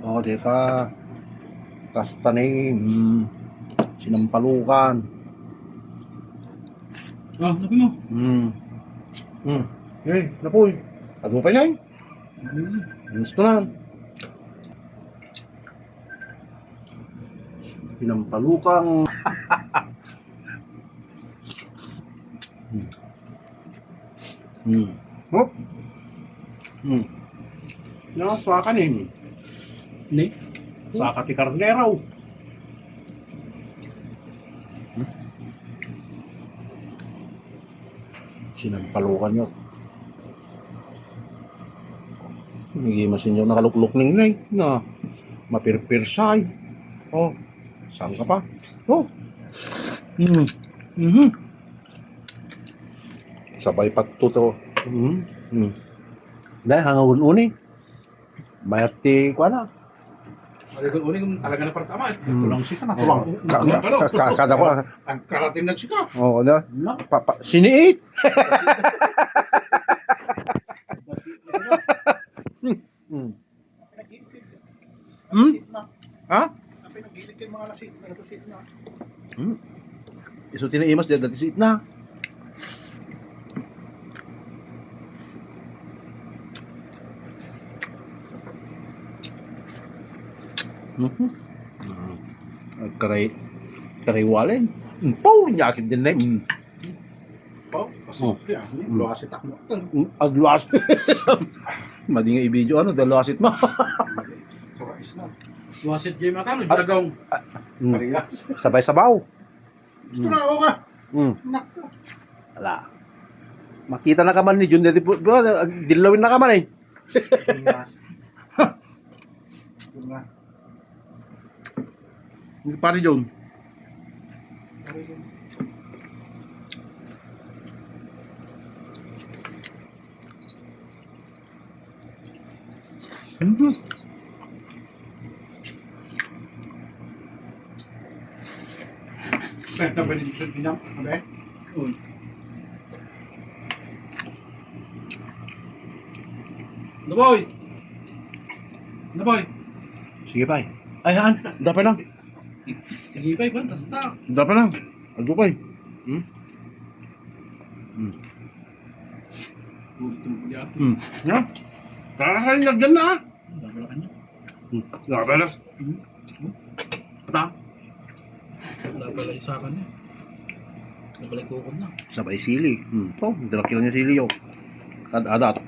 Oh, dita. Kastanin. Sinampalukan. Oh, sabi mo. Napoy. Ano pa na Gusto na. Sinampalukang. Hop. Sa kanin. Hindi. Sa kati karnero. Sinampalukan yun. Hindi masin yung nakalukluk ning na mapirpirsay. Oh, saan ka pa? Oh. Sabay pagtuto. Dahil hangawan uni. Mayati ko na. Malikot uli kung talaga na partama. Tulang sika na. Tulang. Kada ko. Ang karating na sika. Oo, na. Siniit. Ha? Pinag-ilit yung mga nasit na. Ito sit na. Iso tinaimas dyan dati siit na. Karay Pau, yakin din na Oh, kasi luwasit ako. agluas. Madi nga i-video dalawasit mo. Surais na. Wasit Jay Matano, Jagong. Parehas. Sabay sabaw. Gusto na ako ka. Naku. Wala. Makita na kaman ni Jun dati po, dilawin na kaman eh. Hindi pa rin Jun. Na benediction pinam. Okay? Uy. Naboy! Naboy! Sige pa Ay, haan. Dapat lang. Sige pa, iban, tas ta. Dapat lang. Aldo pa Gutom ko niya. Ya? Kakakain na dyan na Dabalaan niya. Dapat lang. Ata? Dabalaan yung sakan niya. Dabalaan yung kukom na. Sabay sili. Oh, dalaki lang yung sili yo. Adat.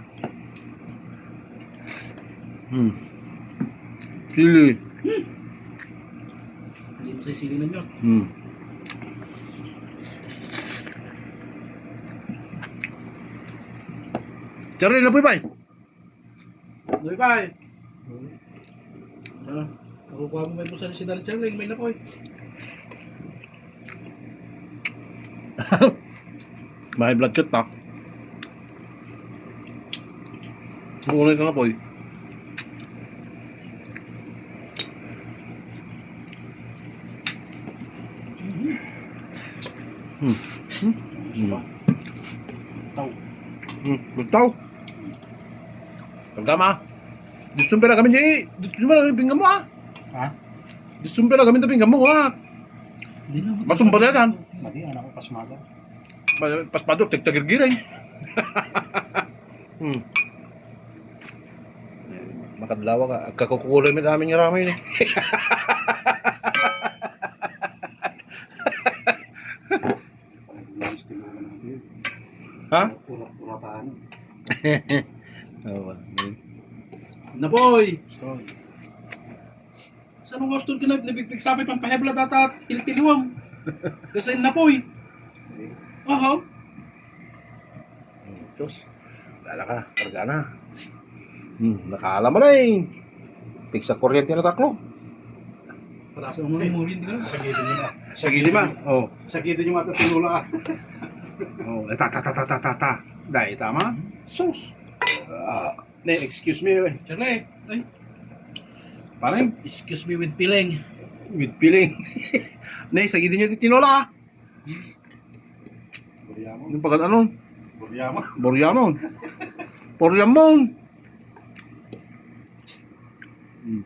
Sili. Hindi mo sa sili na niya. Cari na po ba? Naboy pa eh. Nakukuha mo may pusa si Dalit Charling, may napoy. May blood shot ta. Bukunay ka na po Tau. Bugtaw. Tama. Disumpira kami ni. Disumpira kami pinggam mo ha. Ha? Disumpira kami pinggam mo ha. Hindi na. Matumba na yan. Madi, anak ko pasmada. Paspadok, tagtagirgiray. Makadlawa ka. Kakukulay mo namin yung ramay ni. Ha? Puro-puratahan. Oo. Napoy! Saan ang gusto ka na nabigpig sabi pang pahebla data tiltiliwang? Kasi napoy. Aha. Diyos. Lala ka. Karga na. Nakaalam mo na eh. Pigsa kuryente na taklo. Para sa mga mo hindi ka na. Sagitin nyo na. Sige di ba? Oo. Sagitin nyo nga ito tinula. Oh, ta. Dahil tama. Sus. Excuse me. Charlie, ay, Parang excuse me with piling. with feeling. Sige din yung tinola. Buryamon. Yung pagkat ano? Buryamon. Boryamon. Hmm.